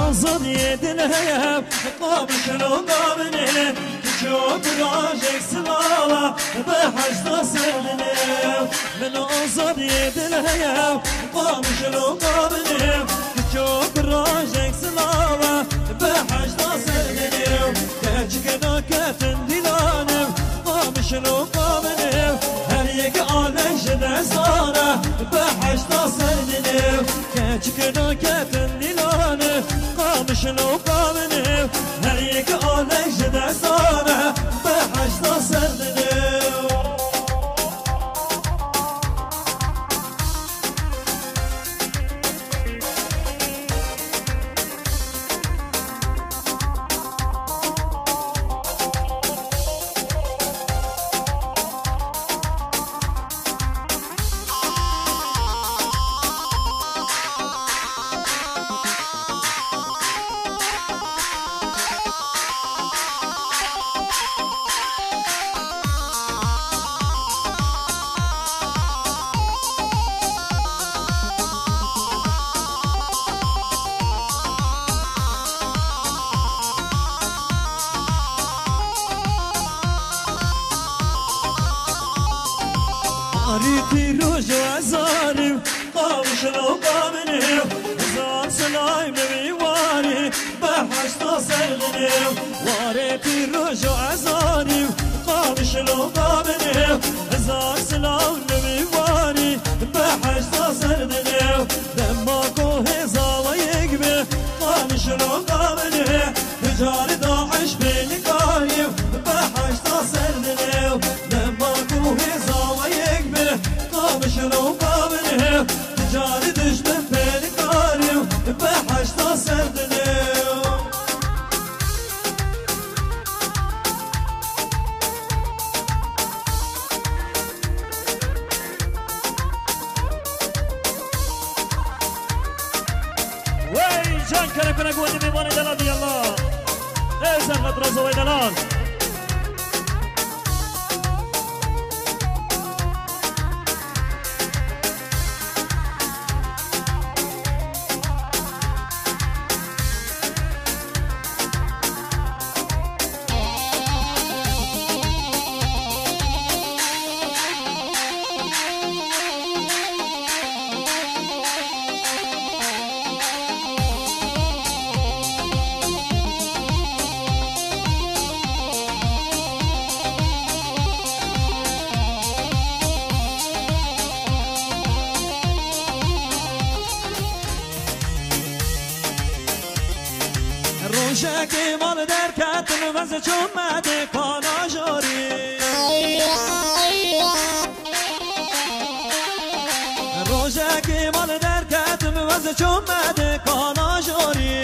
آزاد دلم قام شلو قامنه شوق راجك سلاوة بحشت سردنم من آزاد دلم قام شلو قامنه شوق راجك سلاوة بحشت سردنم كأجكنا كتن دلانم قام شلو قامنه هر یک آلش دستانه بحشت سردنم كأجكنا كتن دلانم قام شلو قامنه هر یک آلش دستانه بحشت سردنم عريتي روج وعزاري قاوش لو قامني هزار سلايم بيواري بحشت سردني وعريتي روج وعزاري قاوش لو قامني هزار سلايم بيواري بحشت سردني دماكو هزا ويقبي قاوش لو قامني رجال داعش بيني قايم بحشت سردني دماكو هزا قامش لو قامنه تجاري دشمن بين قاريو بحشت سردنه وي جان كنا قوتي بيباني دلال دي الله ايه سرغت رزوي دلال روشکی مال در کتن وزه چون مده کانا جاری روشکی مال در کتن وزه چون مده کانا جاری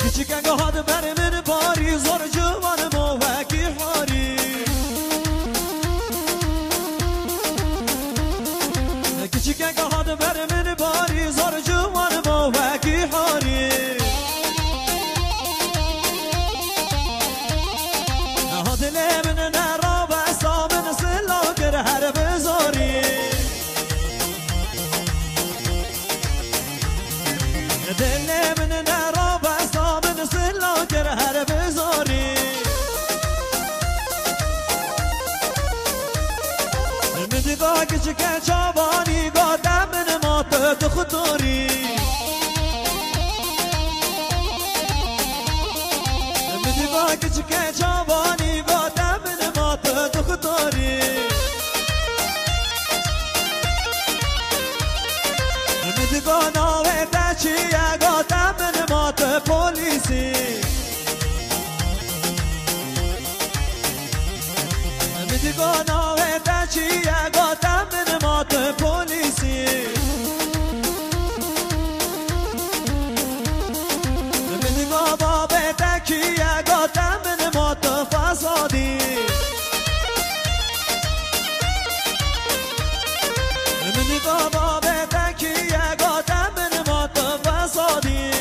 کچک اگه بر من باری زور جوان موکی حاری کچک اگه بر من باری زور جوان موکی حاری دل من نرا بسا من سلا گر هر بزاری دل من نرا بسا من سلا گر هر بزاری من دیگاه کچک چابانی گادم من مات خطوری من دیگاه کچک چابانی گادم من مات خطوری من دیگاه ناوه تچیه گادم من مات پولیسی من دیگاه ناوه تچیه گادم من مات پولیسی من دیگاه باب تکیه گادم من مات فسادی من دیگاه باب تکیه گادم من مات فسادی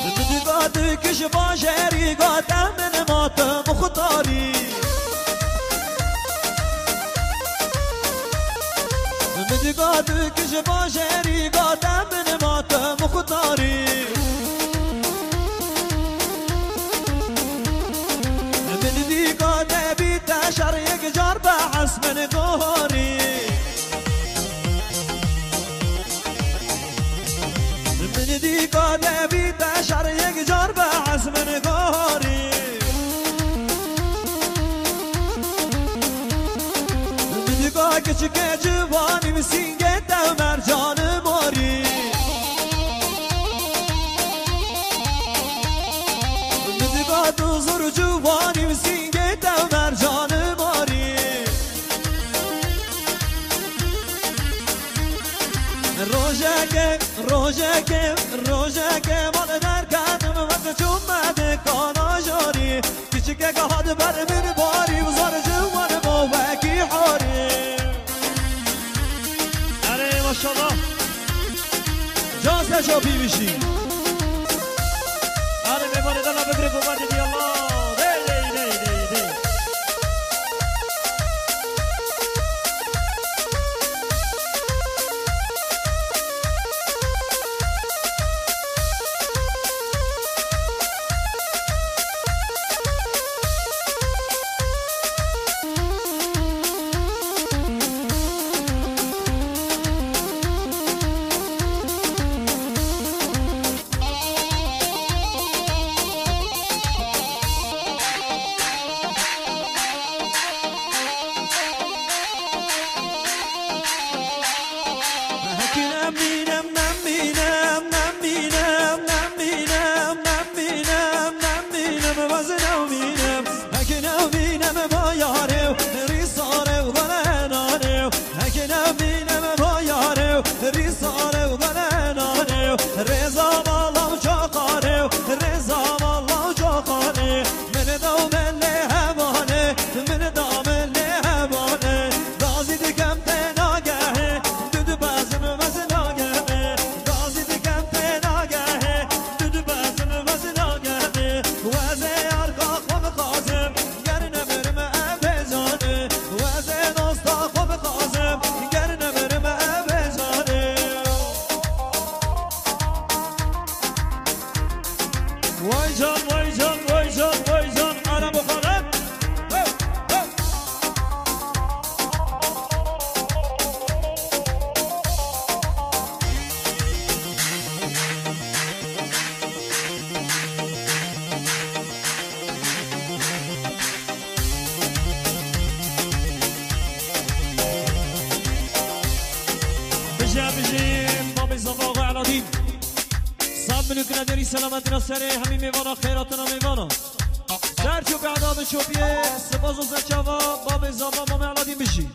من دیگاه دکش باشری گادم من مات مختاری دو کش باشری گادم من ماتم مختاری من دی گاده بی تشر یک جار به حسب نگاری من دی گاده بی تشر یک جار به حسب نگاری küçük civanım singette mercanı mori Müdüga tuzur civanım singette mercanı mori Rojeke mal derkanım ve çummede kana jari Küçük gahadı ber min bari uzar civanım o veki hari ماشاءالله جان سشابی میشی آره میباره دانا بگری بومردی دی الله دی دی دی دی دی سلامتنا سره همین میوانا خیراتنا میوانا سرچو به عداب شوپیه سپاس و زچاوا باب زابا مام علادین بشی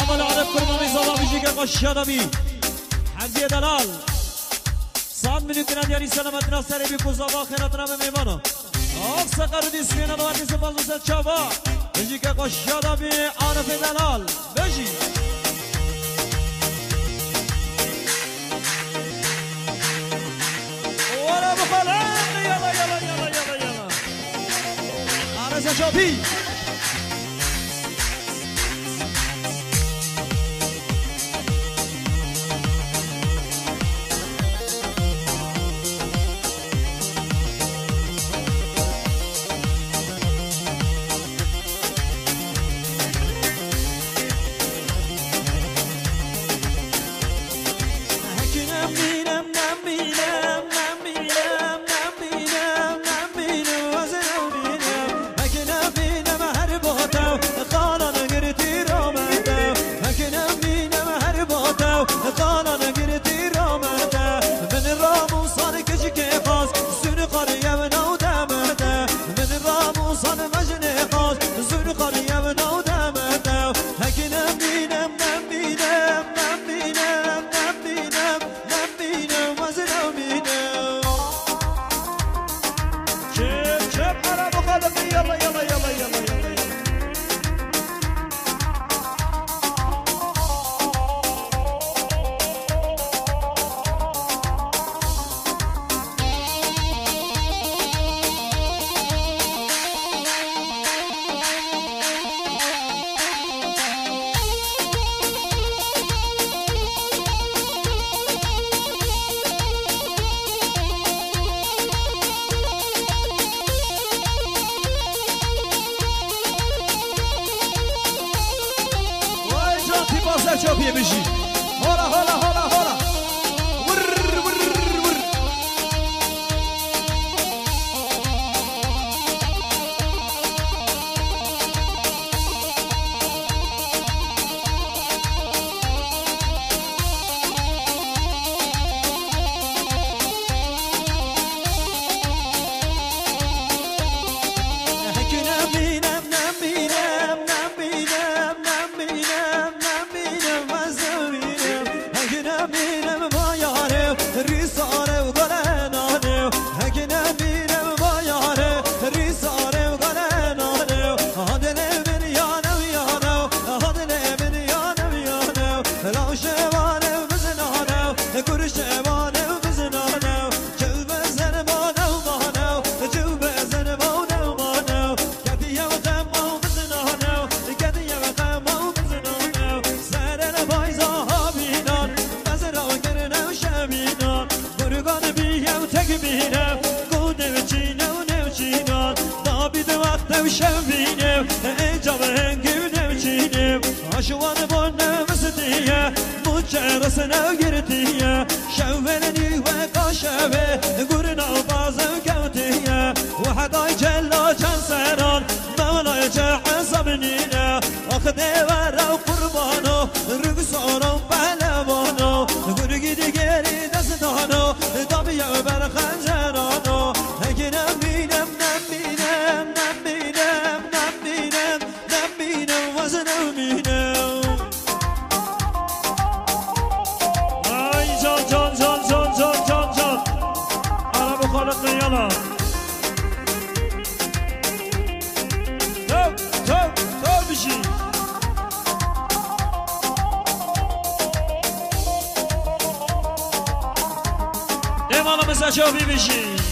اول عرب کرمامی زابا بشی که قشادا بی حزی دلال صاد منوتنا دیاری سلامتنا سره بی کزاوا خیراتنا میوانا آف سقر دیسکینا دوانی سپاس و زچاوا بشی که قشادا بی عرب دلال بشی ولا بخلق يلا يلا يلا يلا يلا أنا زشابي چاپیه بشی هالا هالا هالا هالا رسنا قرتيا شوفني وقاشبه قرنا وبازم كوتيا وحدا جلا كان سيران مولا يجع صبنينا اخذي ورا قربانو رقصانو بلوانو قرقي دقيري دستانو طبيع برخنجرانو هكنا مينم نمينم نمينم نمينم نمينم وزنو مينم يلا تو بشي ديما الله مسا شوفي بشي